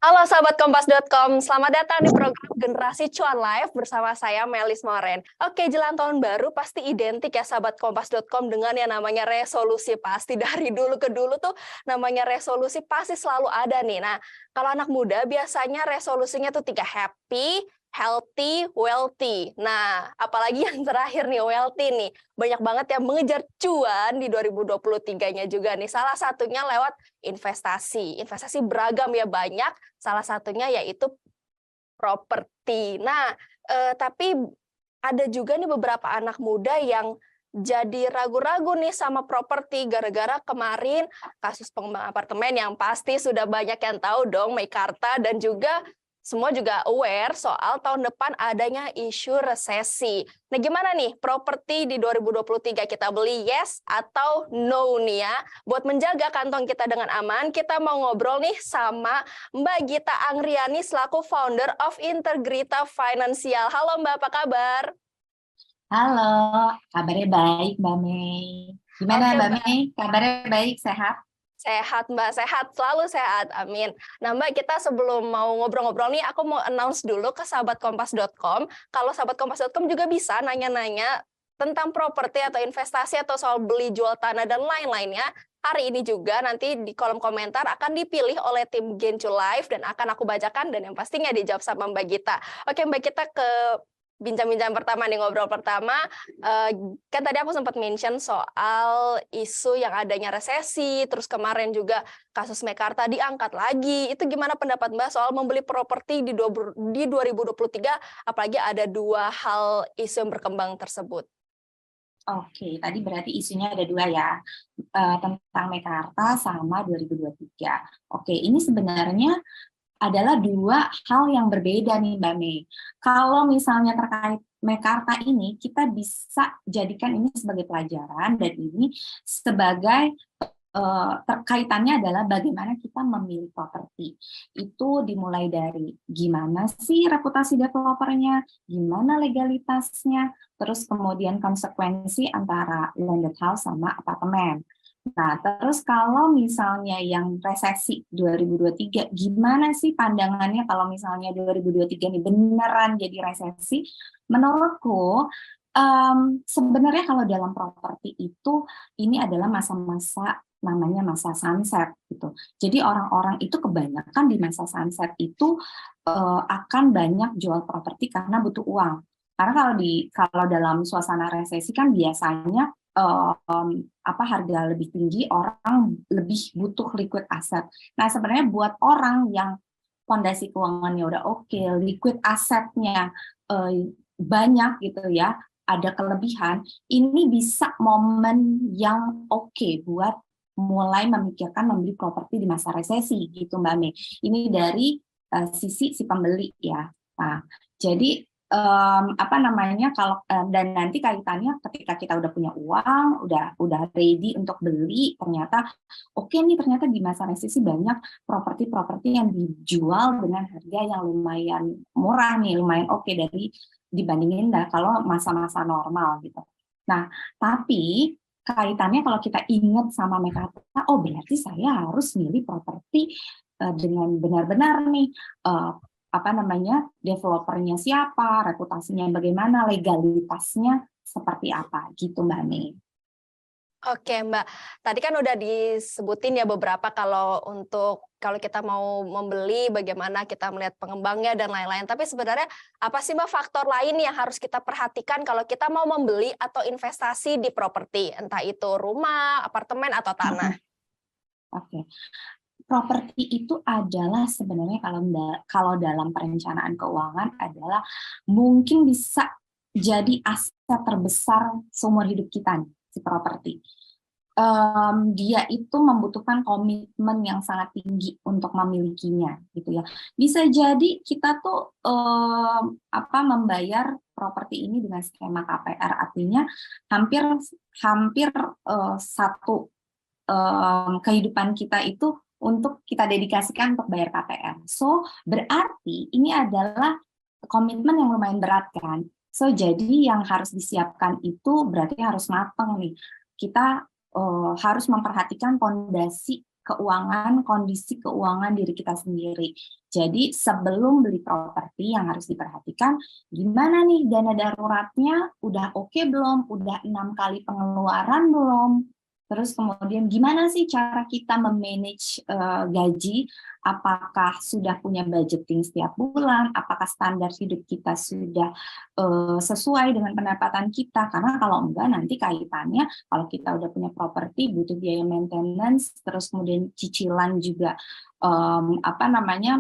Halo sahabat Kompas.com, selamat datang di program Generasi Cuan Live bersama saya Melis Moren. Oke, jelang tahun baru pasti identik ya sahabat Kompas.com dengan yang namanya resolusi. Pasti dari dulu ke dulu tuh namanya resolusi pasti selalu ada nih. Nah, kalau anak muda biasanya resolusinya tuh 3, happy, healthy, wealthy. Nah, apalagi yang terakhir nih, wealthy nih. Banyak banget yang mengejar cuan di 2023-nya juga nih. Salah satunya lewat investasi. Investasi beragam ya, banyak. Salah satunya yaitu properti. Nah, tapi ada juga nih beberapa anak muda yang jadi ragu-ragu nih sama properti gara-gara kemarin kasus pengembang apartemen yang pasti sudah banyak yang tahu dong, Meikarta, dan juga semua juga aware soal tahun depan adanya isu resesi. Nah, gimana nih properti di 2023 kita beli yes atau no nih ya? Buat menjaga kantong kita dengan aman, kita mau ngobrol nih sama Mbak Gita Angriani selaku founder of Integrita Financial. Halo Mbak, apa kabar? Halo, kabarnya baik Mbak Mei. Gimana Oke Mbak Mbak, Mei? Kabarnya baik, sehat? sehat Mbak, sehat, selalu sehat, amin. Nah Mbak, kita sebelum mau ngobrol-ngobrol nih, aku mau announce dulu ke sahabatkompas.com, kalau sahabatkompas.com juga bisa nanya-nanya tentang properti atau investasi atau soal beli jual tanah dan lain-lainnya. Hari ini juga nanti di kolom komentar akan dipilih oleh tim Gencu Live dan akan aku bacakan dan yang pastinya dijawab sama Mbak Gita. Oke Mbak, kita ke bincang-bincang pertama nih, ngobrol pertama. Kan tadi aku sempat mention soal isu yang adanya resesi, terus kemarin juga kasus Mekarta diangkat lagi. Itu gimana pendapat Mbak soal membeli properti di 2023, apalagi ada dua hal isu yang berkembang tersebut? Oke, tadi berarti isunya ada dua ya, tentang Mekarta sama 2023. Oke, ini sebenarnya adalah dua hal yang berbeda nih Mbak Mei. Kalau misalnya terkait Mekarta ini, kita bisa jadikan ini sebagai pelajaran dan ini sebagai terkaitannya adalah bagaimana kita memilih properti. Itu dimulai dari gimana sih reputasi developernya, gimana legalitasnya, terus kemudian konsekuensi antara landed house sama apartemen. Nah, terus kalau misalnya yang resesi 2023, gimana sih pandangannya kalau misalnya 2023 ini beneran jadi resesi? Menurutku, sebenarnya kalau dalam properti itu, ini adalah masa-masa namanya masa sunset gitu. Jadi orang-orang itu kebanyakan di masa sunset itu akan banyak jual properti karena butuh uang. Karena kalau dalam suasana resesi kan biasanya harga lebih tinggi, orang lebih butuh liquid asset. Nah, sebenarnya buat orang yang fondasi keuangannya udah oke, liquid asetnya banyak gitu ya, ada kelebihan, ini bisa momen yang oke buat mulai memikirkan membeli properti di masa resesi gitu Mbak Mei. Ini dari sisi si pembeli ya. Nah, jadi dan nanti kaitannya ketika kita udah punya uang, udah ready untuk beli, ternyata oke nih, ternyata di masa resesi banyak properti-properti yang dijual dengan harga yang lumayan murah nih, lumayan oke dibandingin kalau masa-masa normal gitu. Nah, tapi kaitannya kalau kita ingat sama Mekarta, oh berarti saya harus milih properti dengan benar-benar nih developernya siapa, reputasinya bagaimana, legalitasnya seperti apa gitu Mbak Mei. Oke Mbak, tadi kan udah disebutin ya beberapa kalau kita mau membeli bagaimana kita melihat pengembangnya dan lain-lain. Tapi sebenarnya apa sih Mbak faktor lain yang harus kita perhatikan kalau kita mau membeli atau investasi di properti, entah itu rumah, apartemen atau tanah? Oke, properti itu adalah sebenarnya kalau dalam perencanaan keuangan adalah mungkin bisa jadi aset terbesar seumur hidup kita nih, si properti. Dia itu membutuhkan komitmen yang sangat tinggi untuk memilikinya gitu ya. Bisa jadi kita tuh membayar properti ini dengan skema KPR, artinya hampir hampir satu kehidupan kita itu untuk kita dedikasikan untuk bayar KPR. So berarti ini adalah komitmen yang lumayan berat kan. So jadi yang harus disiapkan itu berarti harus matang nih. Kita harus memperhatikan fondasi keuangan, kondisi keuangan diri kita sendiri. Jadi sebelum beli properti yang harus diperhatikan, gimana nih dana daruratnya, udah oke belum? Udah 6 kali pengeluaran belum? Terus kemudian gimana sih cara kita memanage gaji? Apakah sudah punya budgeting setiap bulan? Apakah standar hidup kita sudah sesuai dengan pendapatan kita? Karena kalau enggak nanti kaitannya kalau kita udah punya properti butuh biaya maintenance, terus kemudian cicilan juga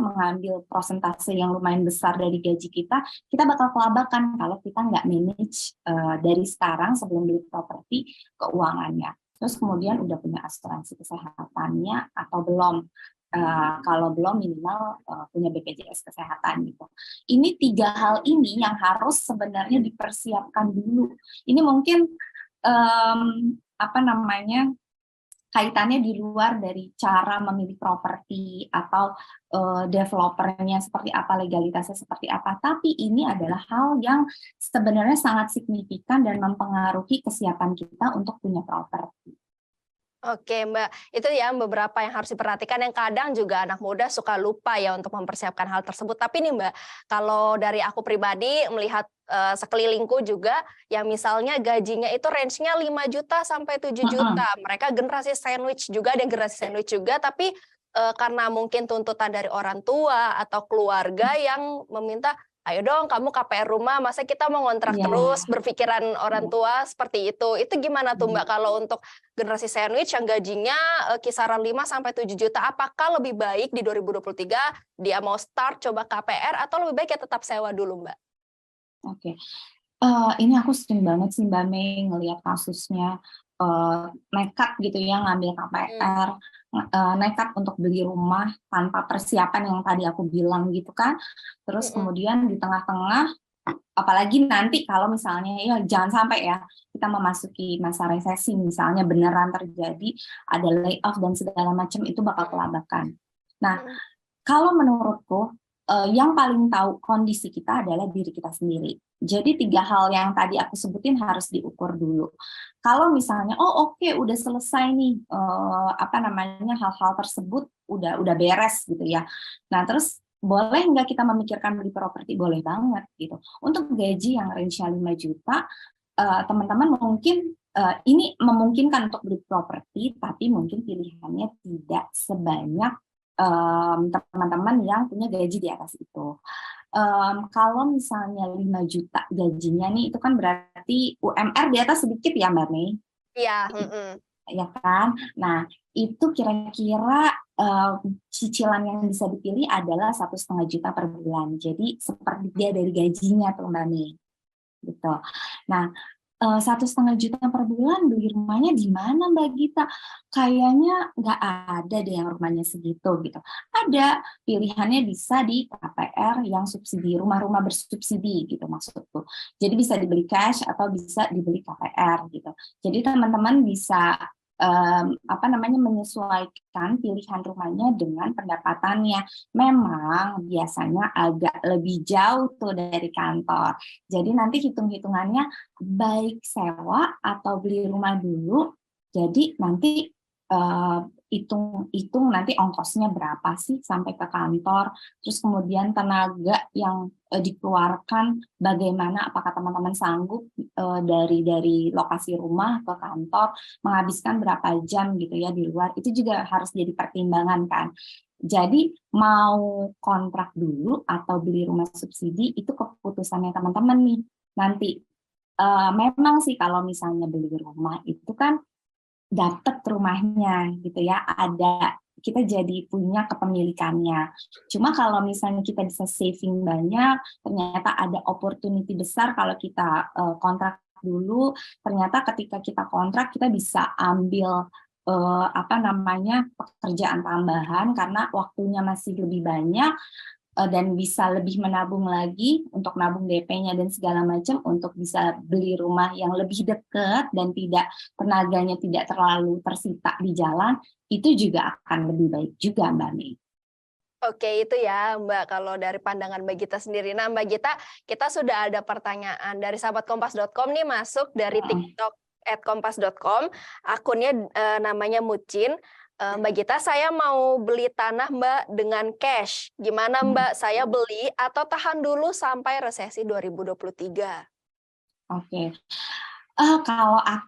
mengambil persentase yang lumayan besar dari gaji kita bakal kelabakan kalau kita nggak manage dari sekarang sebelum beli properti keuangannya. Terus kemudian udah punya asuransi kesehatannya atau belum? Kalau belum minimal punya BPJS kesehatan gitu. Ini 3 hal ini yang harus sebenarnya dipersiapkan dulu. Ini mungkin kaitannya di luar dari cara memilih properti atau developernya seperti apa, legalitasnya seperti apa. Tapi ini adalah hal yang sebenarnya sangat signifikan dan mempengaruhi kesiapan kita untuk punya properti. Oke Mbak, itu ya beberapa yang harus diperhatikan yang kadang juga anak muda suka lupa ya untuk mempersiapkan hal tersebut. Tapi nih Mbak, kalau dari aku pribadi melihat sekelilingku juga yang misalnya gajinya itu range-nya 5 juta sampai 7 juta. Mereka generasi sandwich juga, ada generasi sandwich juga, tapi karena mungkin tuntutan dari orang tua atau keluarga yang meminta, ayo dong kamu KPR rumah, masa kita mau ngontrak terus, berpikiran orang tua seperti itu. Itu gimana tuh Mbak kalau untuk generasi sandwich yang gajinya kisaran 5 sampai 7 juta, apakah lebih baik di 2023 dia mau start coba KPR atau lebih baik ya tetap sewa dulu Mbak? Oke. Ini aku sering banget sih Mbak Mei ngelihat kasusnya nekat gitu ya ngambil KPR, nekat untuk beli rumah tanpa persiapan yang tadi aku bilang gitu kan. Terus kemudian di tengah-tengah, apalagi nanti kalau misalnya ya jangan sampai ya kita memasuki masa resesi misalnya beneran terjadi ada layoff dan segala macam, itu bakal kelabakan. Nah, kalau menurutku yang paling tahu kondisi kita adalah diri kita sendiri. Jadi 3 hal yang tadi aku sebutin harus diukur dulu. Kalau misalnya, oke, udah selesai nih, hal-hal tersebut udah beres gitu ya. Nah terus boleh nggak kita memikirkan beli properti? Boleh banget gitu. Untuk gaji yang range-nya 5 juta, teman-teman mungkin ini memungkinkan untuk beli properti, tapi mungkin pilihannya tidak sebanyak teman-teman yang punya gaji di atas itu. Kalau misalnya 5 juta gajinya nih, itu kan berarti UMR di atas sedikit ya Mbak Mei? Iya. Ya kan? Nah, itu kira-kira cicilan yang bisa dipilih adalah 1,5 juta per bulan. Jadi sepertiga dari gajinya tuh Mbak Mei. Gitu. Nah, 1,5 juta per bulan beli rumahnya di mana Mbak Gita? Kayaknya nggak ada deh yang rumahnya segitu gitu. Ada, pilihannya bisa di KPR yang subsidi, rumah-rumah bersubsidi gitu maksudku. Jadi bisa dibeli cash atau bisa dibeli KPR gitu. Jadi teman-teman bisa menyesuaikan pilihan rumahnya dengan pendapatannya. Memang biasanya agak lebih jauh tuh dari kantor. Jadi nanti hitung-hitungannya baik sewa atau beli rumah dulu. Jadi nanti hitung nanti ongkosnya berapa sih sampai ke kantor, terus kemudian tenaga yang dikeluarkan bagaimana, apakah teman-teman sanggup dari lokasi rumah ke kantor menghabiskan berapa jam gitu ya di luar, itu juga harus jadi pertimbangan kan. Jadi mau kontrak dulu atau beli rumah subsidi itu keputusannya teman-teman nih nanti. Memang sih kalau misalnya beli rumah itu kan dapat rumahnya gitu ya, kita jadi punya kepemilikannya. Cuma kalau misalnya kita bisa saving banyak, ternyata ada opportunity besar kalau kita kontrak dulu, ternyata ketika kita kontrak kita bisa ambil pekerjaan tambahan karena waktunya masih lebih banyak, dan bisa lebih menabung lagi untuk nabung DP-nya dan segala macam untuk bisa beli rumah yang lebih dekat dan tenaganya tidak terlalu tersita di jalan, itu juga akan lebih baik juga Mbak Mei. Oke, itu ya Mbak, kalau dari pandangan Mbak Gita sendiri. Nah Mbak Gita, kita sudah ada pertanyaan dari sahabatkompas.com nih masuk dari TikTok @kompas.com, akunnya namanya Mucin. Mbak Gita, saya mau beli tanah Mbak dengan cash. Gimana Mbak? Saya beli atau tahan dulu sampai resesi 2023? Oke.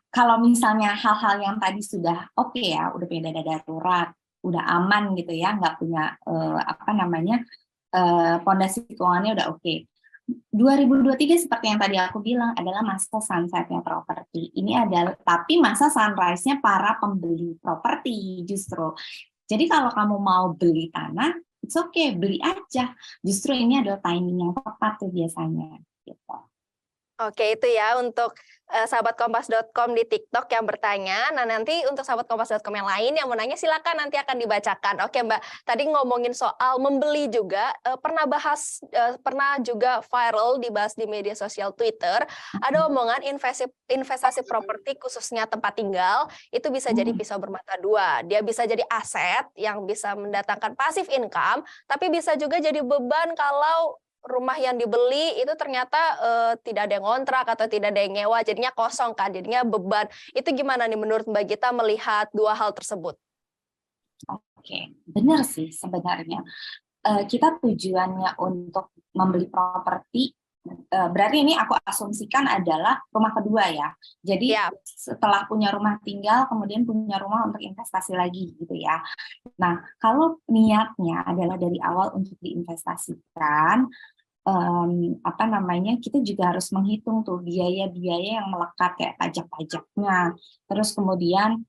Kalau misalnya hal-hal yang tadi sudah oke ya, udah punya dana darurat, udah aman gitu ya, nggak punya pondasi keuangannya udah oke. 2023 seperti yang tadi aku bilang adalah masa sunsetnya properti. Ini adalah tapi masa sunrise-nya para pembeli properti justru. Jadi kalau kamu mau beli tanah, it's okay, beli aja. Justru ini adalah timing yang tepat tuh biasanya. Gitu. Oke, itu ya untuk sahabat kompas.com di TikTok yang bertanya. Nah, nanti untuk sahabat kompas.com yang lain yang mau nanya silakan nanti akan dibacakan. Oke, Mbak. Tadi ngomongin soal membeli juga pernah juga viral dibahas di media sosial Twitter. Ada omongan investasi properti khususnya tempat tinggal itu bisa jadi pisau bermata dua. Dia bisa jadi aset yang bisa mendatangkan passive income, tapi bisa juga jadi beban kalau rumah yang dibeli itu ternyata tidak ada yang ngontrak atau tidak ada yang nyewa, jadinya kosong kan, jadinya beban. Itu gimana nih menurut Mbak Gita melihat dua hal tersebut? Oke, benar sih sebenarnya. Kita tujuannya untuk membeli properti, berarti ini aku asumsikan adalah rumah kedua ya. Jadi setelah punya rumah tinggal, kemudian punya rumah untuk investasi lagi gitu ya. Nah, kalau niatnya adalah dari awal untuk diinvestasikan, kita juga harus menghitung tuh biaya-biaya yang melekat kayak pajak-pajaknya, terus kemudian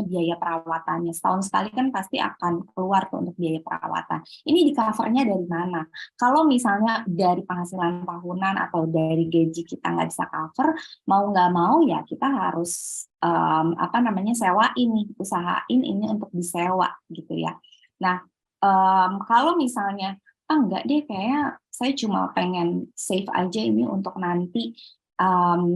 biaya perawatannya. Setahun sekali kan pasti akan keluar tuh untuk biaya perawatan. Ini di covernya dari mana? Kalau misalnya dari penghasilan tahunan atau dari gaji kita nggak bisa cover, mau nggak mau ya kita harus sewain nih, usahain ini untuk disewa gitu ya. Nah, kalau misalnya enggak deh, kayak saya cuma pengen save aja ini untuk nanti.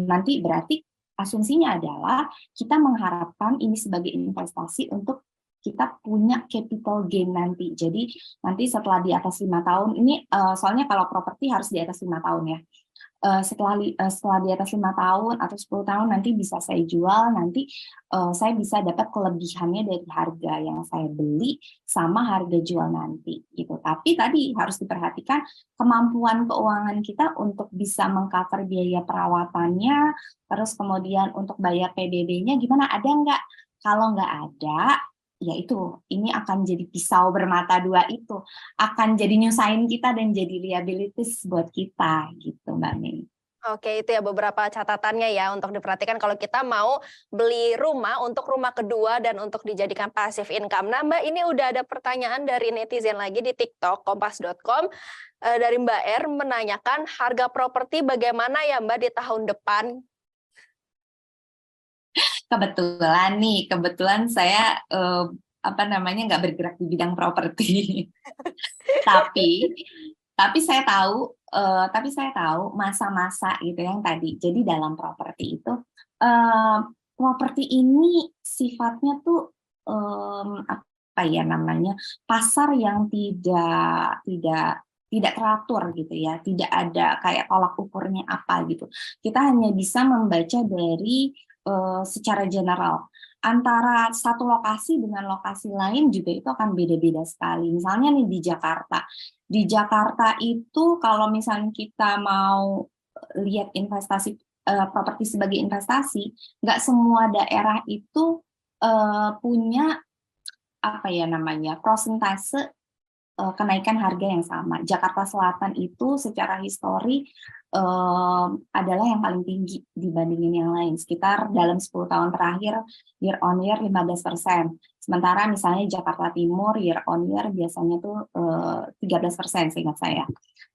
Nanti berarti asumsinya adalah kita mengharapkan ini sebagai investasi untuk kita punya capital gain nanti. Jadi nanti setelah di atas 5 tahun, ini soalnya kalau properti harus di atas 5 tahun ya. Setelah di atas 5 tahun atau 10 tahun nanti bisa saya jual, nanti saya bisa dapat kelebihannya dari harga yang saya beli sama harga jual nanti gitu. Tapi tadi harus diperhatikan kemampuan keuangan kita untuk bisa mengcover biaya perawatannya, terus kemudian untuk bayar PBB-nya gimana, ada nggak? Kalau nggak ada, ya itu, ini akan jadi pisau bermata dua, itu akan jadi nyusahin kita dan jadi liabilities buat kita gitu Mbak Mei. Oke, itu ya beberapa catatannya ya untuk diperhatikan kalau kita mau beli rumah untuk rumah kedua dan untuk dijadikan passive income. Nah Mbak, ini udah ada pertanyaan dari netizen lagi di TikTok kompas.com dari Mbak R menanyakan harga properti bagaimana ya Mbak di tahun depan? Kebetulan saya nggak bergerak di bidang properti. tapi saya tahu masa-masa gitu yang tadi. Jadi dalam properti itu properti ini sifatnya tuh pasar yang tidak teratur gitu ya, tidak ada kayak tolak ukurnya apa gitu. Kita hanya bisa membaca dari secara general. Antara satu lokasi dengan lokasi lain juga itu akan beda-beda sekali. Misalnya nih di Jakarta. Di Jakarta itu kalau misalnya kita mau lihat investasi properti sebagai investasi, nggak semua daerah itu punya prosentase kenaikan harga yang sama. Jakarta Selatan itu secara histori adalah yang paling tinggi dibandingin yang lain. Sekitar dalam 10 tahun terakhir, year on year 15%. Sementara misalnya Jakarta Timur, year on year biasanya tuh 13% seingat saya.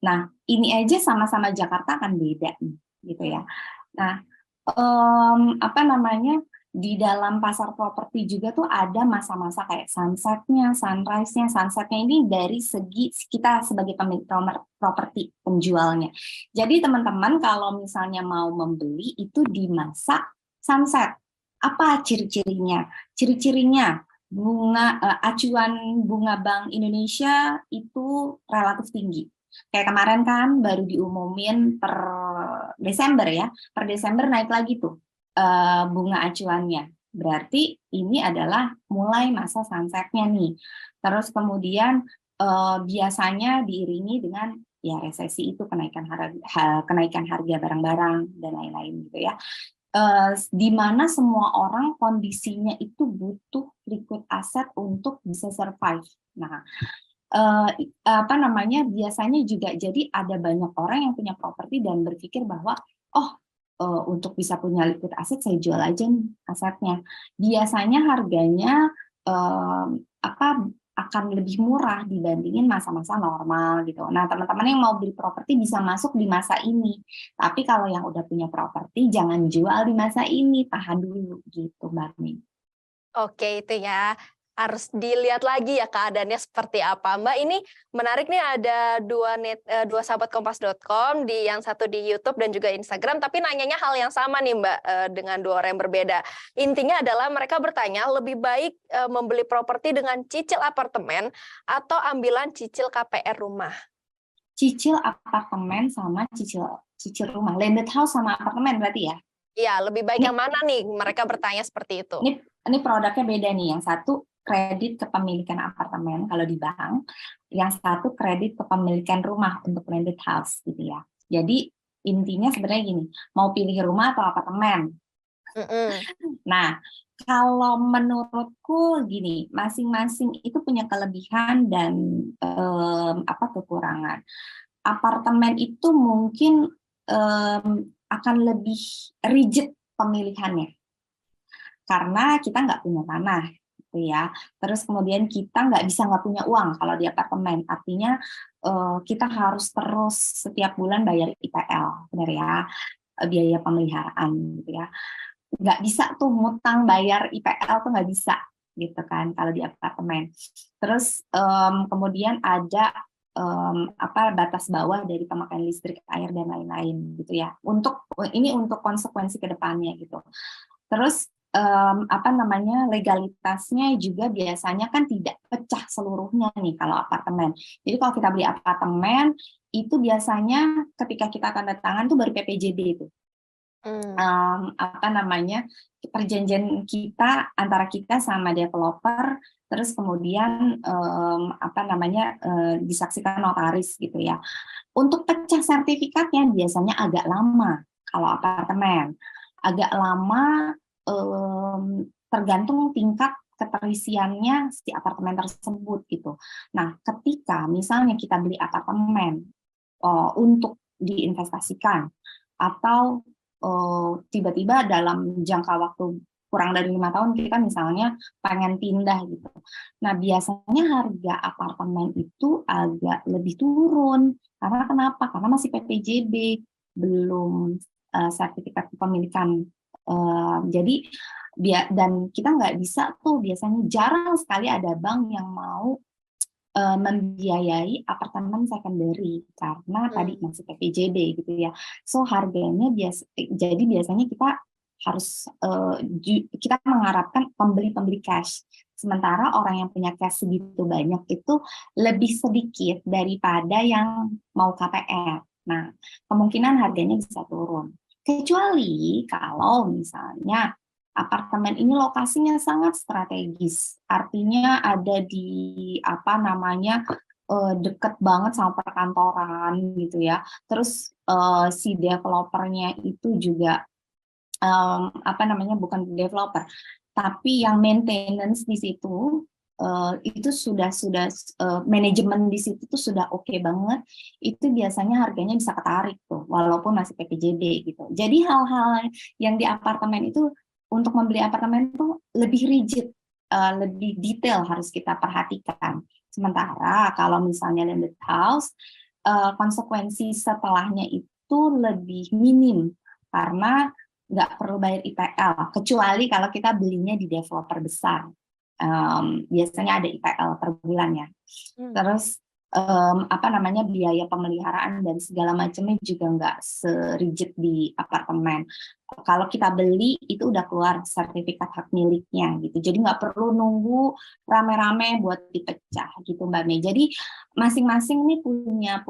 Nah, ini aja sama-sama Jakarta akan beda gitu ya. Nah, di dalam pasar properti juga tuh ada masa-masa kayak sunsetnya, sunrise-nya. Sunsetnya ini dari segi kita sebagai pemilik properti penjualnya. Jadi teman-teman kalau misalnya mau membeli itu di masa sunset. Apa ciri-cirinya? Ciri-cirinya acuan bunga Bank Indonesia itu relatif tinggi. Kayak kemarin kan baru diumumin per Desember ya. Per Desember naik lagi tuh bunga acuannya Berarti ini adalah mulai masa sunset-nya nih. Terus kemudian biasanya diiringi dengan ya resesi itu kenaikan harga barang-barang dan lain-lain gitu ya. Di mana semua orang kondisinya itu butuh liquid asset untuk bisa survive. Nah, apa namanya, biasanya juga jadi ada banyak orang yang punya properti dan berpikir bahwa oh, untuk bisa punya liquid aset saya jual aja nih asetnya. Biasanya harganya apa akan lebih murah dibandingin masa-masa normal gitu. Nah, teman-teman yang mau beli properti bisa masuk di masa ini. Tapi kalau yang udah punya properti jangan jual di masa ini, tahan dulu gitu, Mbak Min. Oke, itu ya. Harus dilihat lagi ya keadaannya seperti apa. Mbak, ini menarik nih, ada dua sahabat kompas.com, yang satu di YouTube dan juga Instagram, tapi nanyanya hal yang sama nih Mbak, dengan dua orang yang berbeda. Intinya adalah mereka bertanya, lebih baik membeli properti dengan cicil apartemen atau ambilan cicil KPR rumah? Cicil apartemen sama cicil rumah. Landed house sama apartemen berarti ya? Iya, lebih baik Ini yang mana nih? Mereka bertanya seperti itu. ini produknya beda nih. Yang satu kredit kepemilikan apartemen kalau di bank, yang satu kredit kepemilikan rumah untuk landed house gitu ya. Jadi intinya sebenarnya gini, mau pilih rumah atau apartemen. Nah, kalau menurutku gini, masing-masing itu punya kelebihan dan kekurangan. Apartemen itu mungkin akan lebih rigid pemilihannya karena kita nggak punya tanah gitu ya. Terus kemudian kita nggak punya uang kalau di apartemen. Artinya kita harus terus setiap bulan bayar IPL, benar ya, biaya pemeliharaan gitu ya. Nggak bisa tuh ngutang bayar IPL tuh nggak bisa gitu kan kalau di apartemen. Terus kemudian ada batas bawah dari pemakaian listrik, air dan lain-lain gitu ya. Untuk konsekuensi ke depannya gitu. Terus legalitasnya juga biasanya kan tidak pecah seluruhnya nih kalau apartemen. Jadi kalau kita beli apartemen itu biasanya ketika kita tanda tangan tuh baru PPJB itu. Perjanjian kita antara kita sama developer, terus kemudian disaksikan notaris gitu ya. Untuk pecah sertifikatnya biasanya agak lama kalau apartemen, agak lama tergantung tingkat keterisiannya si apartemen tersebut gitu. Nah, ketika misalnya kita beli apartemen untuk diinvestasikan atau tiba-tiba dalam jangka waktu kurang dari 5 tahun kita misalnya pengen pindah gitu. Nah, biasanya harga apartemen itu agak lebih turun. Karena kenapa? Karena masih PPJB, belum sertifikat kepemilikan. Jadi dan kita nggak bisa tuh, biasanya jarang sekali ada bank yang mau membiayai apartemen secondary karena tadi masih PPJB gitu ya. So harganya jadi biasanya kita harus kita mengharapkan pembeli cash. Sementara orang yang punya cash segitu banyak itu lebih sedikit daripada yang mau KPR. Nah, kemungkinan harganya bisa turun. Kecuali kalau misalnya apartemen ini lokasinya sangat strategis, artinya ada di deket banget sama perkantoran gitu ya. Terus si developernya itu juga bukan developer, tapi yang maintenance di situ itu sudah manajemen di situ tuh sudah oke banget, itu biasanya harganya bisa ketarik tuh walaupun masih PPJB gitu. Jadi hal-hal yang di apartemen itu, untuk membeli apartemen itu lebih rigid, lebih detail harus kita perhatikan. Sementara kalau misalnya landed house, konsekuensi setelahnya itu lebih minim karena nggak perlu bayar IPL, kecuali kalau kita belinya di developer besar. Biasanya ada IPL per bulan ya. Terus biaya pemeliharaan dan segala macamnya juga nggak serigid di apartemen. Kalau kita beli itu udah keluar sertifikat hak miliknya gitu, jadi nggak perlu nunggu rame-rame buat dipecah gitu Mbak Mei. Jadi masing-masing nih punya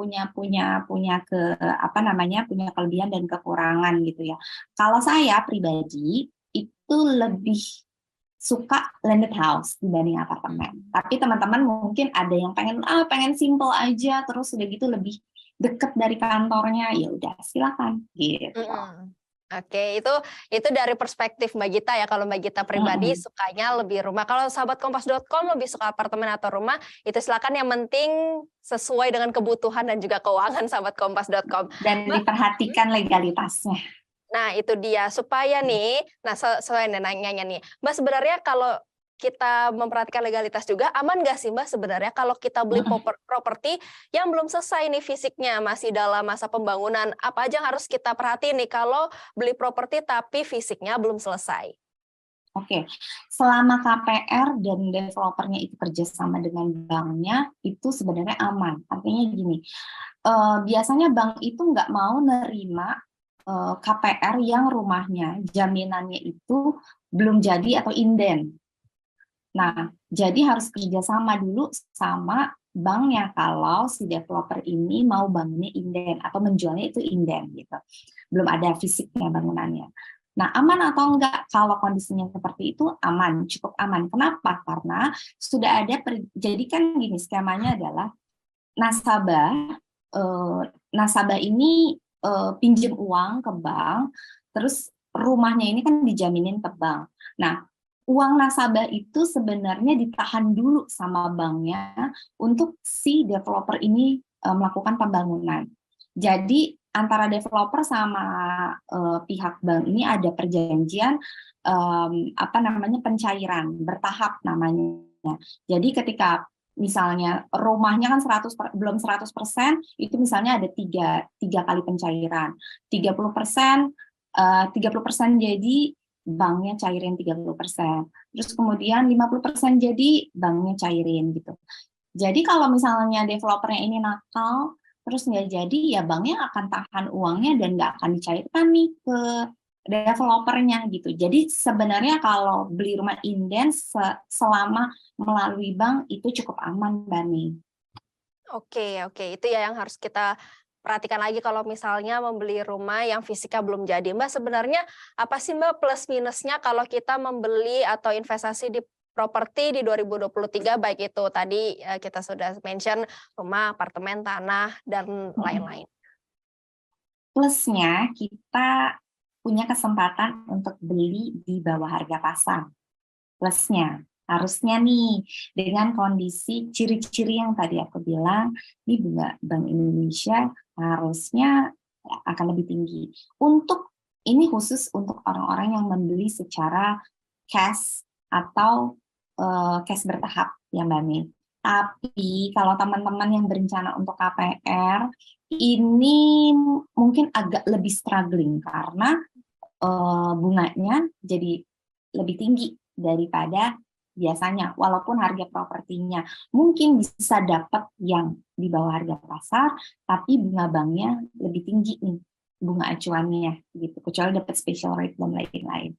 kelebihan dan kekurangan gitu ya. Kalau saya pribadi itu lebih suka landed house dibanding apartemen. Tapi teman-teman mungkin ada yang pengen simple aja, terus udah gitu lebih deket dari kantornya, ya udah silakan gitu. Oke, itu dari perspektif Mbak Gita ya. Kalau Mbak Gita pribadi sukanya lebih rumah. Kalau sahabat Kompas.com lebih suka apartemen atau rumah, itu silakan, yang penting sesuai dengan kebutuhan dan juga keuangan sahabat Kompas.com. Dan diperhatikan legalitasnya. Nah, itu dia. Supaya nih, sesuai nanyanya nih, Mbak, sebenarnya kalau kita memperhatikan legalitas juga, aman nggak sih Mbak sebenarnya kalau kita beli properti yang belum selesai nih fisiknya, masih dalam masa pembangunan? Apa aja yang harus kita perhatiin nih kalau beli properti tapi fisiknya belum selesai? Oke, selama KPR dan developernya itu kerjasama dengan banknya, itu sebenarnya aman. Artinya gini, biasanya bank itu nggak mau nerima KPR yang rumahnya, jaminannya itu belum jadi atau inden. Nah, jadi harus kerjasama dulu sama banknya kalau si developer ini mau bangunnya inden atau menjualnya itu inden gitu. Belum ada fisiknya bangunannya. Nah, aman atau enggak kalau kondisinya seperti itu? Aman, cukup aman. Kenapa? Karena sudah ada, jadi kan gini, skemanya adalah nasabah ini pinjam uang ke bank, terus rumahnya ini kan dijaminin ke bank. Nah, uang nasabah itu sebenarnya ditahan dulu sama banknya untuk si developer ini melakukan pembangunan. Jadi antara developer sama pihak bank ini ada perjanjian pencairan bertahap namanya. Jadi ketika misalnya rumahnya kan belum 100%, itu misalnya ada tiga kali pencairan. 30% jadi banknya cairin 30%. Terus kemudian 50% jadi banknya cairin gitu. Jadi kalau misalnya developernya ini nakal, terus nggak jadi, ya banknya akan tahan uangnya dan nggak akan dicairkan nih ke developernya gitu. Jadi sebenarnya kalau beli rumah inden selama melalui bank itu cukup aman, Bani. Oke, itu ya yang harus kita perhatikan lagi kalau misalnya membeli rumah yang fisiknya belum jadi. Mbak, sebenarnya apa sih Mbak plus minusnya kalau kita membeli atau investasi di properti di 2023, baik itu tadi kita sudah mention rumah, apartemen, tanah, dan lain-lain? Plusnya kita punya kesempatan untuk beli di bawah harga pasar. Plusnya, harusnya nih dengan kondisi ciri-ciri yang tadi aku bilang, ini bunga Bank Indonesia harusnya akan lebih tinggi. Ini khusus untuk orang-orang yang membeli secara cash atau cash bertahap ya Mbak Mei. Tapi kalau teman-teman yang berencana untuk KPR, ini mungkin agak lebih struggling karena bunganya jadi lebih tinggi daripada biasanya. Walaupun harga propertinya mungkin bisa dapat yang di bawah harga pasar, tapi bunga banknya lebih tinggi nih, bunga acuannya gitu. Kecuali dapat special rate dan lain-lain.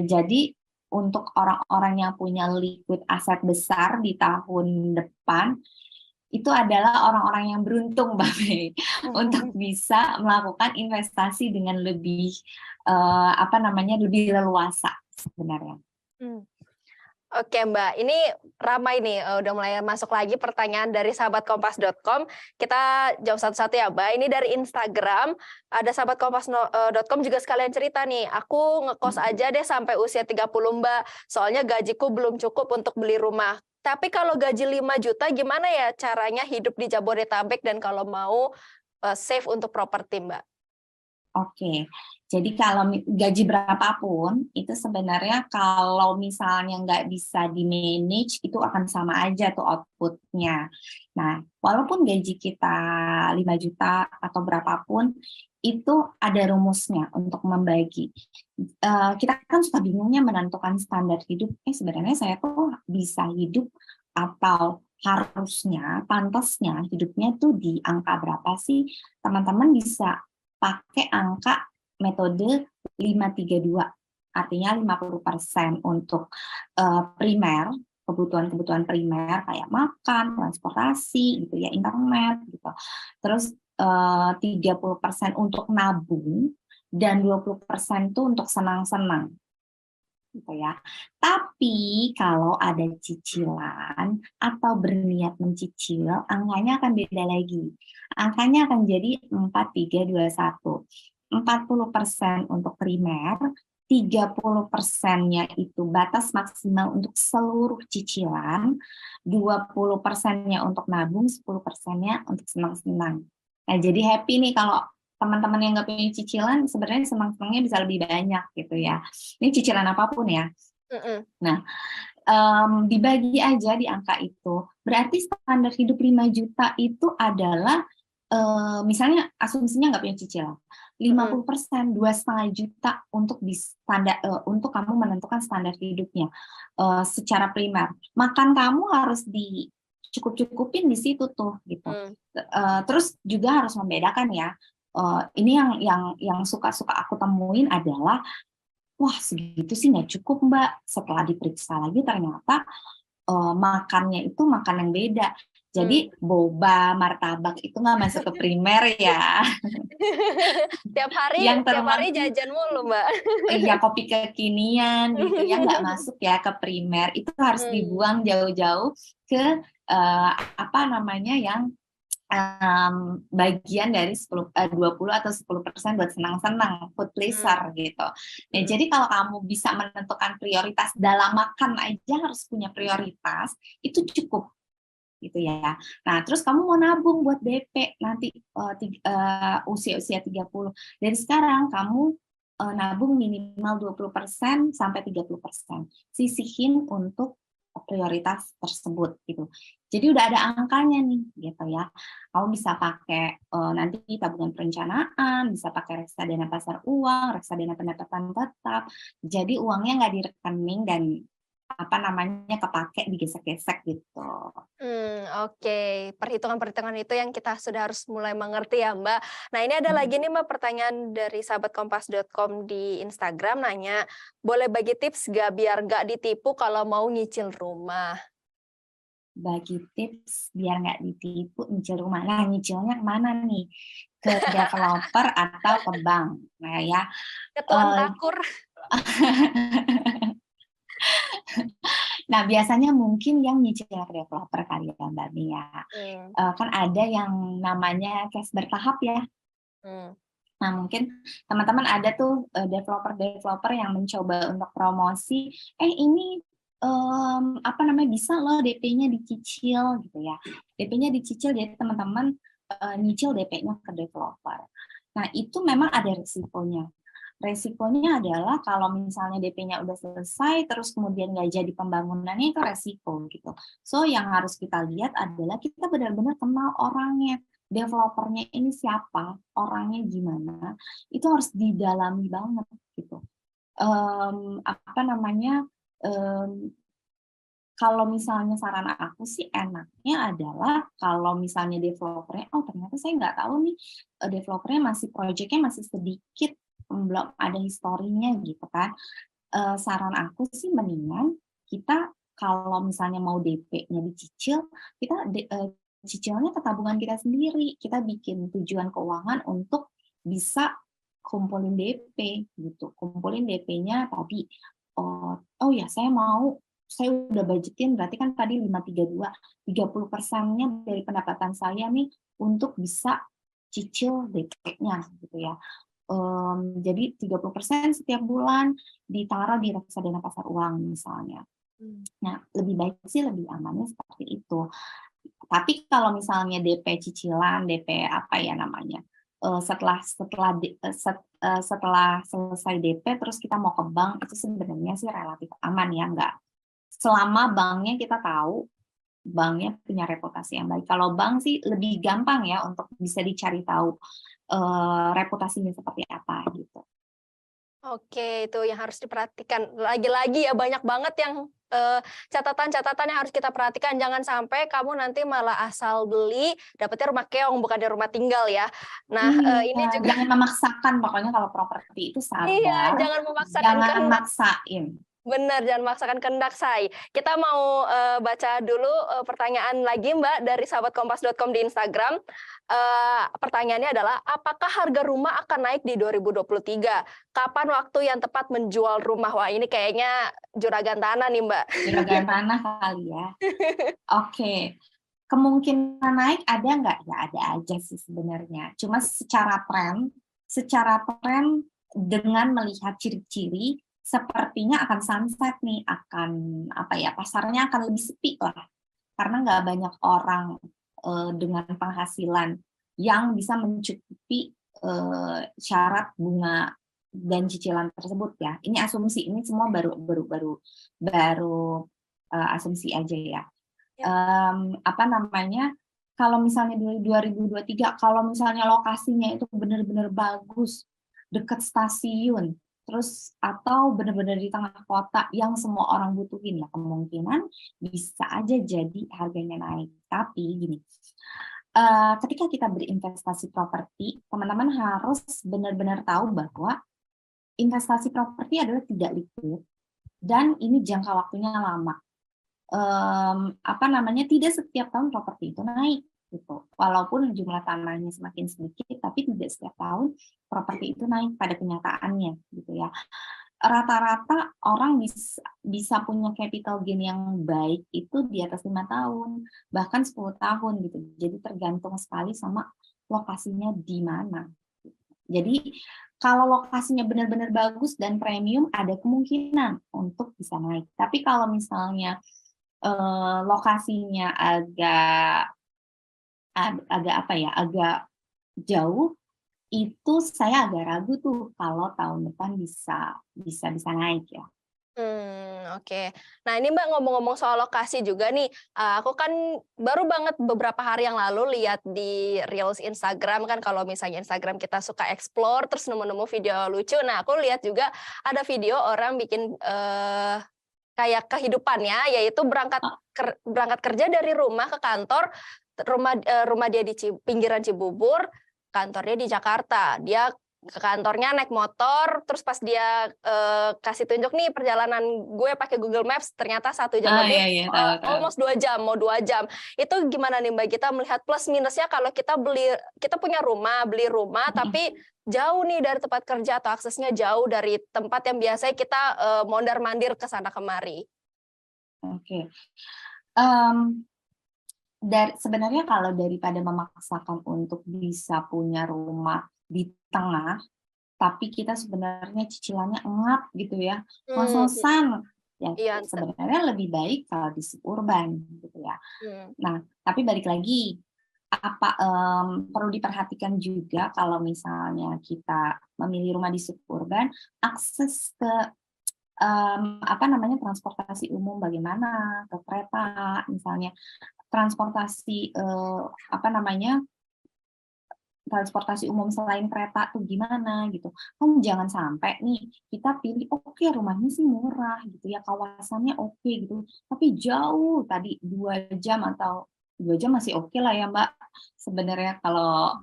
Jadi untuk orang-orang yang punya liquid aset besar di tahun depan, itu adalah orang-orang yang beruntung, Mbak Mei, untuk bisa melakukan investasi dengan lebih lebih leluasa sebenarnya. Oke Mbak, ini ramai nih, udah mulai masuk lagi pertanyaan dari sahabat Kompas.com. Kita jawab satu-satu ya Mbak. Ini dari Instagram, ada sahabat Kompas.com juga sekalian cerita nih, aku ngekos aja deh sampai usia 30 Mbak, soalnya gajiku belum cukup untuk beli rumah. Tapi kalau gaji 5 juta gimana ya caranya hidup di Jabodetabek dan kalau mau save untuk properti Mbak? Oke, jadi kalau gaji berapapun, itu sebenarnya kalau misalnya nggak bisa di-manage, itu akan sama aja tuh output-nya. Nah, walaupun gaji kita 5 juta atau berapapun, itu ada rumusnya untuk membagi. Kita kan suka bingungnya menentukan standar hidup, sebenarnya saya tuh bisa hidup atau harusnya, pantasnya hidupnya tuh di angka berapa sih? Teman-teman bisa pakai angka metode 532, artinya 50% untuk primer, kebutuhan primer kayak makan, transportasi, gitu ya, internet, gitu. Terus 30% untuk nabung dan 20% itu untuk senang-senang. gitu ya. Tapi kalau ada cicilan atau berniat mencicil, angkanya akan beda lagi. Angkanya akan jadi 4, 3, 2, 1. 40% untuk primer, 30%-nya itu batas maksimal untuk seluruh cicilan, 20%-nya untuk nabung, 10%-nya untuk senang-senang. Nah, jadi happy nih kalau teman-teman yang nggak punya cicilan, sebenarnya senang-senangnya bisa lebih banyak gitu ya. Ini cicilan apapun ya. Nah, dibagi aja di angka itu. Berarti standar hidup 5 juta itu adalah, misalnya asumsinya nggak punya cicilan. 50%, 2,5 juta untuk untuk kamu menentukan standar hidupnya secara primer. Makan kamu harus dicukup-cukupin di situ tuh gitu. Terus juga harus membedakan ya. Ini yang suka-suka aku temuin adalah, wah segitu sih nggak cukup Mbak. Setelah diperiksa lagi ternyata makannya itu makan yang beda. Jadi boba, martabak itu nggak masuk ke primer ya. Tiap hari jajan mulu Mbak. Ya kopi kekinian gitu ya nggak masuk ya ke primer. Itu harus dibuang jauh-jauh ke apa namanya yang bagian dari 20 atau 10% buat senang-senang, food pleaser gitu. Nah, jadi kalau kamu bisa menentukan prioritas dalam makan aja harus punya prioritas, itu cukup gitu ya. Nah, terus kamu mau nabung buat DP nanti usia-usia 30. Dari sekarang kamu nabung minimal 20% sampai 30%. Sisihin untuk prioritas tersebut gitu. Jadi udah ada angkanya nih gitu ya. Kamu bisa pakai nanti tabungan perencanaan, bisa pakai reksadana pasar uang, reksadana pendapatan tetap. Jadi uangnya nggak di rekening dan apa namanya kepake digesek-gesek gitu. Oke. Perhitungan-perhitungan itu yang kita sudah harus mulai mengerti ya Mbak. Nah ini ada lagi nih Mbak pertanyaan dari sahabatkompas.com di Instagram nanya, boleh bagi tips gak biar gak ditipu kalau mau nyicil rumah? Bagi tips biar nggak ditipu nyicil rumah. Nah nyicilnya kemana nih? Ke developer atau ke bank? Nah ya. Ke Tuan Takur. Nah, biasanya mungkin yang nyicil ke developer kali ya, Mbak Mia. Kan ada yang namanya cash bertahap ya. Nah, mungkin teman-teman ada tuh developer-developer yang mencoba untuk promosi, ini apa namanya bisa loh DP-nya dicicil gitu ya. DP-nya dicicil jadi teman-teman nyicil DP-nya ke developer. Nah, itu memang ada risikonya. Resikonya adalah kalau misalnya DP-nya udah selesai, terus kemudian nggak jadi pembangunannya, itu resiko gitu. So, yang harus kita lihat adalah kita benar-benar kenal orangnya, developernya ini siapa, orangnya gimana, itu harus didalami banget gitu. Apa namanya, kalau misalnya saran aku sih enaknya adalah kalau misalnya developernya, oh ternyata saya nggak tahu nih, developernya proyeknya masih sedikit, belum ada historinya gitu kan. Saran aku sih mendingan kita kalau misalnya mau DP-nya dicicil, kita cicilnya ke tabungan kita sendiri. Kita bikin tujuan keuangan untuk bisa kumpulin DP gitu. Kumpulin DP-nya tadi. Oh ya saya udah budgetin berarti kan tadi 532, 30%-nya dari pendapatan saya nih untuk bisa cicil DP-nya gitu ya. Jadi 30% setiap bulan ditaruh di reksadana pasar uang misalnya. Nah, lebih baik sih lebih amannya seperti itu. Tapi kalau misalnya DP cicilan, DP apa ya namanya, setelah selesai DP terus kita mau ke bank itu sebenarnya sih relatif aman ya, nggak selama banknya kita tahu banknya punya reputasi yang baik. Kalau bank sih lebih gampang ya untuk bisa dicari tahu reputasinya seperti apa gitu. Oke, itu yang harus diperhatikan. Lagi-lagi ya banyak banget yang catatan-catatan yang harus kita perhatikan. Jangan sampai kamu nanti malah asal beli, dapetnya rumah keong bukan di rumah tinggal ya. Nah, ini juga jangan memaksakan pokoknya kalau properti itu sabar. iya, jangan memaksakan Jangan kehendak. maksain. Benar, jangan memaksakan kehendak, Say. Kita mau baca dulu pertanyaan lagi, Mbak, dari sahabatkompas.com di Instagram. Pertanyaannya adalah, apakah harga rumah akan naik di 2023? Kapan waktu yang tepat menjual rumah? Wah, ini kayaknya juragan tanah nih, Mbak. Juragan tanah kali ya. Oke, kemungkinan naik ada nggak? Ya ada aja sih sebenarnya. Cuma secara tren dengan melihat ciri-ciri, sepertinya akan sunset nih, akan apa ya, pasarnya akan lebih sepi lah, karena nggak banyak orang dengan penghasilan yang bisa mencukupi syarat bunga dan cicilan tersebut ya. Ini asumsi, ini semua baru asumsi aja ya. Apa namanya, kalau misalnya di 2023, kalau misalnya lokasinya itu benar-benar bagus, dekat stasiun, terus atau benar-benar di tengah kota yang semua orang butuhin, ya kemungkinan bisa aja jadi harganya naik. Tapi gini, ketika kita berinvestasi properti, teman-teman harus benar-benar tahu bahwa investasi properti adalah tidak liquid dan ini jangka waktunya lama. Apa namanya, tidak setiap tahun properti itu naik gitu. Walaupun jumlah tanahnya semakin sedikit, tapi tidak setiap tahun properti itu naik pada kenyataannya gitu ya. Rata-rata orang bisa punya capital gain yang baik itu di atas 5 tahun, bahkan 10 tahun gitu. Jadi tergantung sekali sama lokasinya di mana. Jadi kalau lokasinya benar-benar bagus dan premium, ada kemungkinan untuk bisa naik. Tapi kalau misalnya lokasinya agak jauh, itu saya agak ragu tuh kalau tahun depan bisa naik ya. Oke. Nah, ini Mbak ngomong-ngomong soal lokasi juga nih, aku kan baru banget beberapa hari yang lalu lihat di reels Instagram kan, kalau misalnya Instagram kita suka explore terus nemu-nemu video lucu. Nah, aku lihat juga ada video orang bikin kayak kehidupannya, yaitu berangkat kerja dari rumah ke kantor, rumah dia di pinggiran Cibubur, kantornya di Jakarta. Dia ke kantornya naik motor, terus pas dia kasih tunjuk nih perjalanan gue pakai Google Maps, ternyata 1 jam lebih, Iya, tahu. almost 2 jam, mau 2 jam. Itu gimana nih Mbak, kita melihat plus minusnya kalau kita punya rumah, beli rumah, tapi jauh nih dari tempat kerja atau aksesnya jauh dari tempat yang biasanya kita mondar-mandir ke sana kemari. Oke. Sebenarnya kalau daripada memaksakan untuk bisa punya rumah di tengah, tapi kita sebenarnya cicilannya engap gitu ya, ngos-ngosan, ya Iya. sebenarnya lebih baik kalau di suburban gitu ya. Nah, tapi balik lagi, perlu diperhatikan juga kalau misalnya kita memilih rumah di suburban, akses ke transportasi umum bagaimana, ke kereta misalnya, transportasi transportasi umum selain kereta tuh gimana gitu. Kan jangan sampai nih kita pilih oke rumahnya sih murah gitu ya, kawasannya oke gitu, tapi jauh tadi 2 jam atau 2 jam masih oke lah ya Mbak. Sebenarnya kalau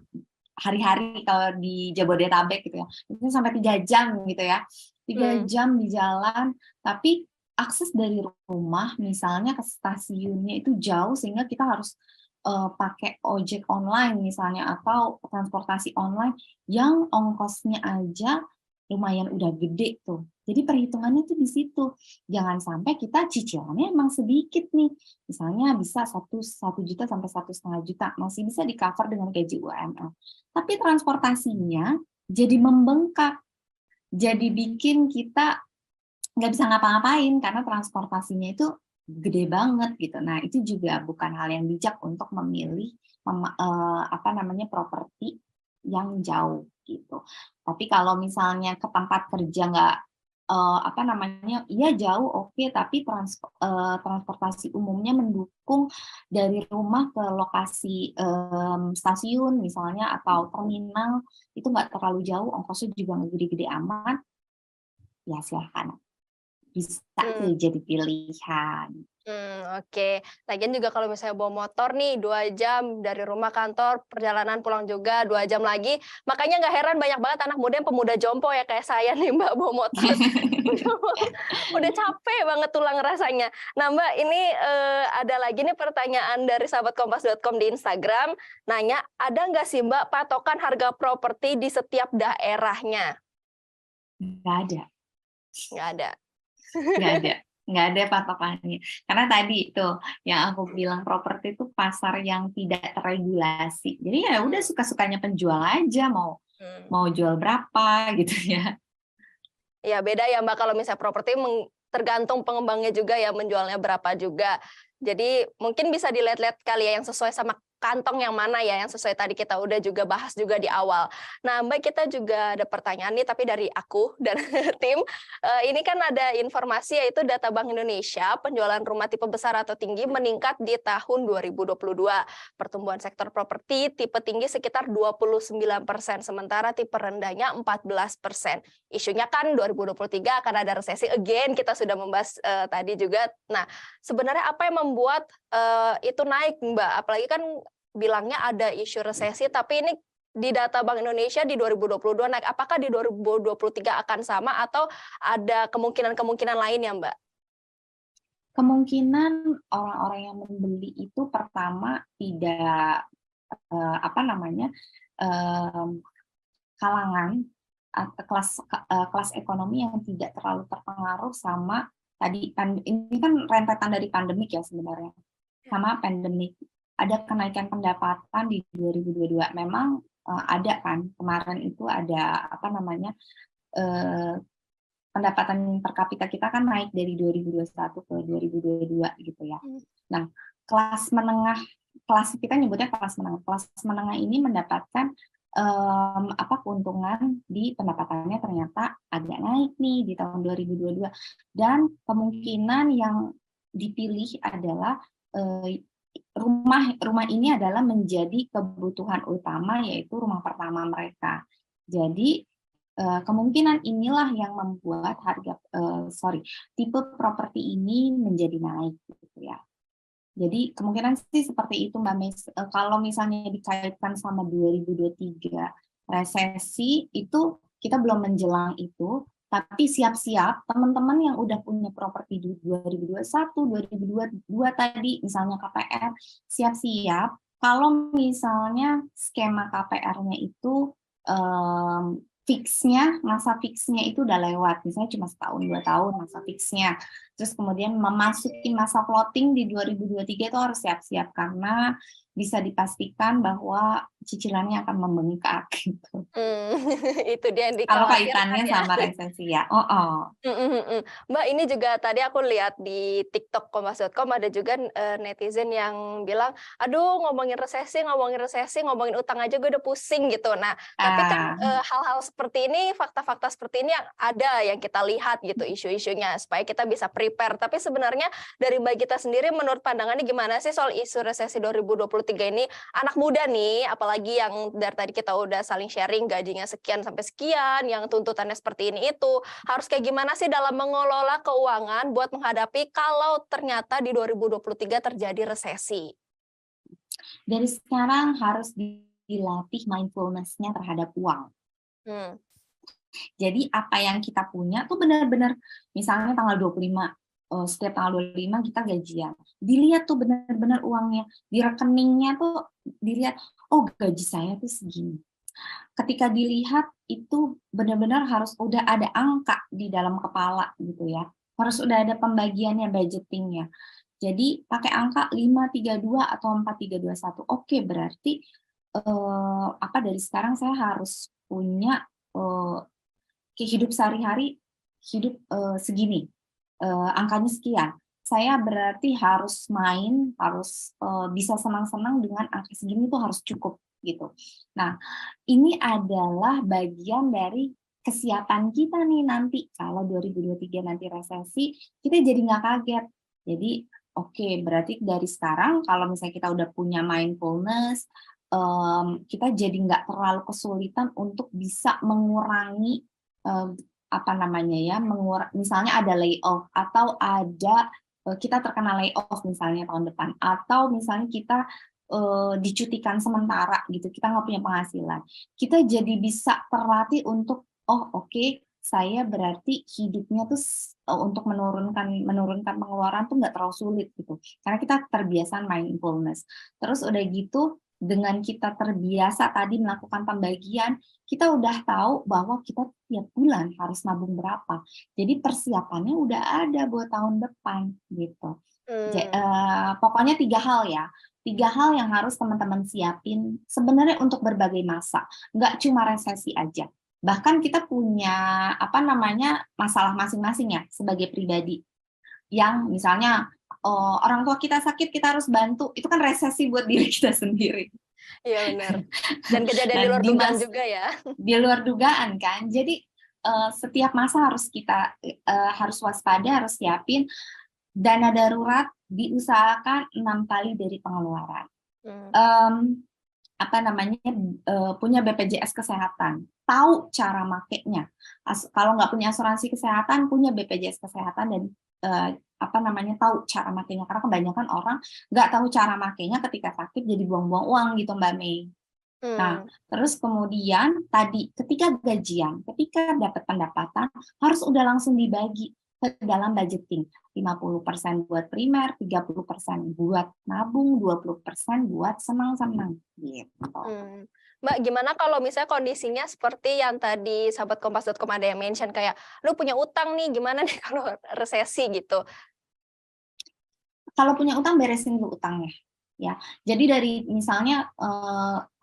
hari-hari kalau di Jabodetabek gitu ya, itu sampai 3 jam gitu ya. 3 jam di jalan, tapi akses dari rumah misalnya ke stasiunnya itu jauh sehingga kita harus pakai ojek online misalnya atau transportasi online yang ongkosnya aja lumayan udah gede tuh. Jadi perhitungannya tuh di situ. Jangan sampai kita cicilannya emang sedikit nih. Misalnya bisa 1 juta sampai 1,5 juta, masih bisa di-cover dengan gaji UMR. Tapi transportasinya jadi membengkak. Jadi bikin kita nggak bisa ngapa-ngapain karena transportasinya itu gede banget gitu. Nah, itu juga bukan hal yang bijak untuk memilih properti yang jauh gitu. Tapi kalau misalnya ke tempat kerja nggak iya jauh oke, tapi transportasi umumnya mendukung dari rumah ke lokasi stasiun misalnya atau terminal itu nggak terlalu jauh, ongkosnya juga nggak gede-gede amat, ya silahkan. Bisa tuh jadi pilihan. Oke, lagian juga kalau misalnya bawa motor nih 2 jam dari rumah kantor, perjalanan pulang juga 2 jam lagi, makanya nggak heran banyak banget anak muda yang pemuda jompo ya kayak saya nih Mbak, bawa motor udah capek banget tulang rasanya. Nah Mbak, ini, ada lagi nih pertanyaan dari sahabat kompas.com di Instagram, nanya, ada nggak sih Mbak patokan harga properti di setiap daerahnya? Nggak ada. Nggak ada. Nggak ada, nggak ada patokannya. Karena tadi itu yang aku bilang properti itu pasar yang tidak terregulasi. Jadi ya udah suka-sukanya penjual aja mau Hmm. mau jual berapa gitu ya. Ya beda ya Mbak kalau misalnya properti tergantung pengembangnya juga ya menjualnya berapa juga. Jadi mungkin bisa dilihat-lihat kali ya yang sesuai sama kantong yang mana ya, yang sesuai tadi kita udah juga bahas juga di awal. Nah Mbak, kita juga ada pertanyaan nih tapi dari aku dan tim. Ini kan ada informasi yaitu data Bank Indonesia, penjualan rumah tipe besar atau tinggi meningkat di tahun 2022. Pertumbuhan sektor properti tipe tinggi sekitar 29%, sementara tipe rendahnya 14%. Isunya kan 2023 akan ada resesi again, kita sudah membahas tadi juga. Nah, sebenarnya apa yang membuat itu naik, Mbak? Apalagi kan bilangnya ada isu resesi, tapi ini di data Bank Indonesia di 2022 naik. Apakah di 2023 akan sama atau ada kemungkinan-kemungkinan lain ya, Mbak? Kemungkinan orang-orang yang membeli itu pertama tidak apa namanya kalangan atau kelas ekonomi yang tidak terlalu terpengaruh sama tadi ini kan rentetan dari pandemik ya sebenarnya, sama pandemik. Ada kenaikan pendapatan di 2022. Memang ada kan kemarin itu ada apa namanya pendapatan per kapita kita kan naik dari 2021 ke 2022 gitu ya. Nah, kelas menengah, kita nyebutnya kelas menengah. Kelas menengah ini mendapatkan apa keuntungan di pendapatannya ternyata agak naik nih di tahun 2022, dan kemungkinan yang dipilih adalah rumah ini adalah menjadi kebutuhan utama, yaitu rumah pertama mereka. Jadi kemungkinan inilah yang membuat harga tipe properti ini menjadi naik gitu ya. Jadi kemungkinan sih seperti itu Mbak Mes. Kalau misalnya dikaitkan sama 2023 resesi itu kita belum menjelang itu, tapi siap-siap teman-teman yang udah punya properti di 2021, 2022 tadi misalnya KPR, siap-siap kalau misalnya skema KPR-nya itu masa fixnya itu udah lewat, misalnya cuma setahun 2 tahun masa fixnya, terus kemudian memasuki masa floating di 2023 itu harus siap-siap karena bisa dipastikan bahwa cicilannya akan membengkak gitu. Itu dia yang Kalau dikhawatirkan kaitannya ya. sama resesi ya. Oh. Mbak, ini juga tadi aku lihat di TikTok kompas.com ada juga netizen yang bilang, aduh ngomongin resesi, ngomongin utang aja gue udah pusing gitu. Nah, tapi kan hal-hal seperti ini, fakta-fakta seperti ini yang ada yang kita lihat gitu isu-isunya supaya kita bisa prepare. Tapi sebenarnya dari Mbak Gita sendiri menurut pandangannya gimana sih soal isu resesi 2023 ini? Anak muda nih, apalagi yang dari tadi kita udah saling sharing gajinya sekian sampai sekian, yang tuntutannya seperti ini itu, harus kayak gimana sih dalam mengelola keuangan buat menghadapi kalau ternyata di 2023 terjadi resesi? Dari sekarang harus dilatih mindfulness-nya terhadap uang. Jadi apa yang kita punya tuh benar-benar, misalnya tanggal 25, setiap tanggal 25 kita gajian. Dilihat tuh benar-benar uangnya, di rekeningnya tuh dilihat, oh gaji saya tuh segini. Ketika dilihat itu benar-benar harus udah ada angka di dalam kepala gitu ya. Harus udah ada pembagiannya, budgetingnya. Jadi pakai angka 532 atau 4321. Oke, berarti dari sekarang saya harus punya hidup sehari-hari hidup segini, angkanya sekian. Saya berarti harus bisa senang-senang dengan angka segini tuh harus cukup gitu. Nah, ini adalah bagian dari kesiapan kita nih nanti kalau 2023 nanti resesi, kita jadi nggak kaget. Jadi oke, berarti dari sekarang kalau misalnya kita udah punya mindfulness, kita jadi nggak terlalu kesulitan untuk bisa mengurangi misalnya ada layoff atau ada kita terkena layoff misalnya tahun depan, atau misalnya kita dicutikan sementara gitu, kita nggak punya penghasilan, kita jadi bisa terlatih untuk oke, saya berarti hidupnya tuh untuk menurunkan pengeluaran tuh nggak terlalu sulit gitu, karena kita terbiasa mindfulness. Terus udah gitu, dengan kita terbiasa tadi melakukan pembagian, kita udah tahu bahwa kita tiap bulan harus nabung berapa. Jadi persiapannya udah ada buat tahun depan gitu. Pokoknya 3 hal ya. 3 hal yang harus teman-teman siapin sebenarnya untuk berbagai masa, nggak cuma resesi aja. Bahkan kita punya masalah masing-masing ya sebagai pribadi. Yang misalnya orang tua kita sakit, kita harus bantu, itu kan resesi buat diri kita sendiri. Iya benar. Dan kejadian di luar dugaan juga ya. Di luar dugaan kan. Jadi setiap masa harus kita harus waspada, harus siapin. Dana darurat diusahakan 6 kali dari pengeluaran. Punya BPJS Kesehatan, tahu cara makainya. Kalau nggak punya asuransi kesehatan, punya BPJS Kesehatan dan tahu cara makainya. Karena kebanyakan orang nggak tahu cara makainya, ketika sakit jadi buang-buang uang gitu Mbak Mei. Nah, terus kemudian tadi ketika gajian, ketika dapat pendapatan, harus udah langsung dibagi ke dalam budgeting. 50% buat primer, 30% buat nabung, 20% buat senang-senang gitu. Mbak, gimana kalau misalnya kondisinya seperti yang tadi sahabat kompas.com ada yang mention kayak lu punya utang nih, gimana nih kalau resesi gitu? Kalau punya utang, beresin dulu utangnya. Ya, jadi dari misalnya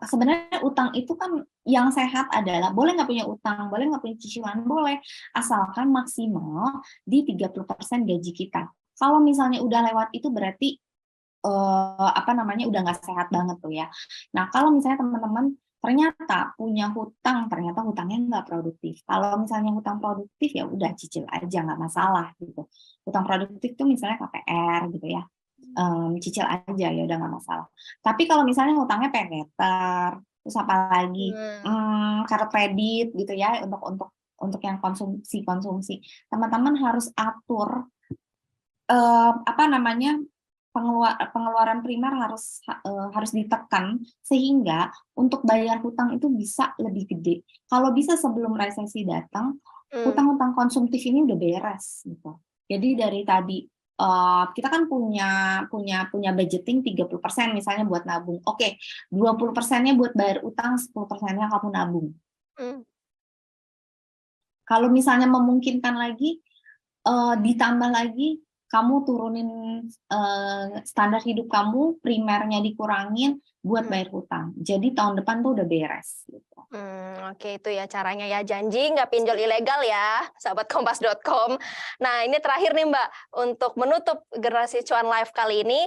sebenarnya utang itu kan yang sehat adalah boleh nggak punya utang, boleh nggak punya cicilan, boleh, asalkan maksimal di 30% gaji kita. Kalau misalnya udah lewat itu berarti udah nggak sehat banget tuh ya. Nah, kalau misalnya teman-teman ternyata punya hutang, ternyata hutangnya nggak produktif. Kalau misalnya hutang produktif ya udah cicil aja, nggak masalah gitu. Hutang produktif tuh misalnya KPR gitu ya. Cicil aja ya udah nggak masalah. Tapi kalau misalnya hutangnya paylater, terus apa lagi kartu kredit gitu ya, untuk yang konsumsi, teman-teman harus atur pengeluaran primer harus ditekan sehingga untuk bayar hutang itu bisa lebih gede. Kalau bisa sebelum resesi datang, hutang-hutang konsumtif ini udah beres gitu. Jadi dari tadi kita kan punya budgeting 30% misalnya buat nabung. Oke, 20%-nya buat bayar utang, 10%-nya kamu nabung. Kalau misalnya memungkinkan lagi, ditambah lagi, kamu turunin standar hidup kamu, primernya dikurangin buat bayar hutang. Jadi tahun depan tuh udah beres. Gitu. Oke, itu ya caranya ya. Janji nggak pinjol ilegal ya, sahabat kompas.com. Nah, ini terakhir nih Mbak, untuk menutup Generasi Cuan Live kali ini,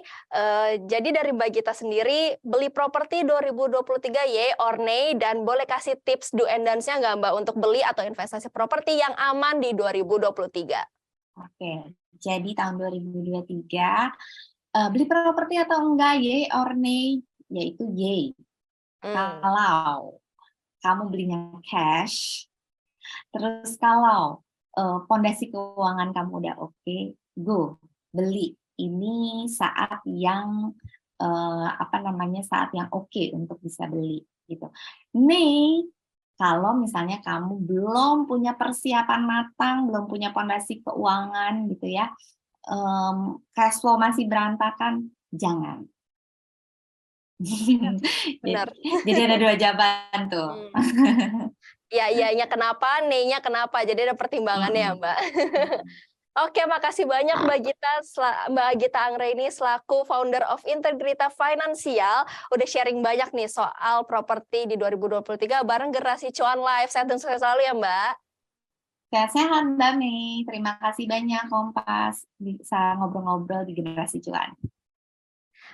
jadi dari Mbak Gita sendiri, beli properti 2023 yay or nay, dan boleh kasih tips do and don'ts-nya nggak Mbak untuk beli atau investasi properti yang aman di 2023? Oke, jadi tahun 2023, beli properti atau enggak, yay or nay? Yaitu yay. Kalau kamu belinya cash, terus kalau fondasi keuangan kamu udah oke, go, beli. Ini saat yang saat yang oke untuk bisa beli gitu. Nih, kalau misalnya kamu belum punya persiapan matang, belum punya fondasi keuangan gitu ya, cash flow masih berantakan, jangan. Benar. Jadi ada 2 jawaban tuh. Ya, iya-nya kenapa, nay-nya kenapa. Jadi ada pertimbangannya ya, Mbak. Oke, makasih banyak Mbak Gita Anggraini selaku founder of Integrita Financial udah sharing banyak nih soal properti di 2023 bareng Generasi Cuan Live. Sehat dan sukses selalu ya Mbak. Sehat-sehat Mbak Mei. Terima kasih banyak Kompas bisa ngobrol-ngobrol di Generasi Cuan.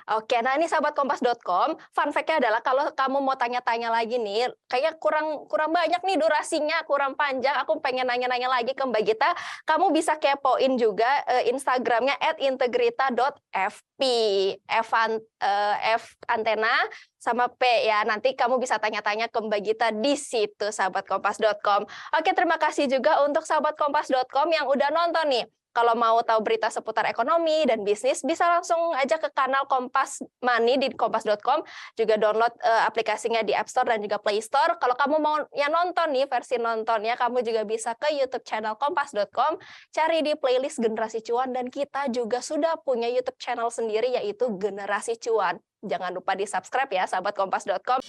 Oke, nah ini sahabat kompas.com, fun fact-nya adalah kalau kamu mau tanya-tanya lagi nih, kayaknya kurang banyak nih durasinya, kurang panjang, aku pengen nanya-nanya lagi ke Mbak Gita, kamu bisa kepoin juga Instagramnya @integrita.fp, F antena sama P ya, nanti kamu bisa tanya-tanya ke Mbak Gita di situ, sahabat kompas.com. Oke, terima kasih juga untuk sahabat kompas.com yang udah nonton nih. Kalau mau tahu berita seputar ekonomi dan bisnis, bisa langsung aja ke kanal Kompas Money di kompas.com, juga download aplikasinya di App Store dan juga Play Store. Kalau kamu mau yang nonton nih, versi nontonnya, kamu juga bisa ke YouTube channel kompas.com, cari di playlist Generasi Cuan, dan kita juga sudah punya YouTube channel sendiri yaitu Generasi Cuan. Jangan lupa di-subscribe ya, sahabat kompas.com.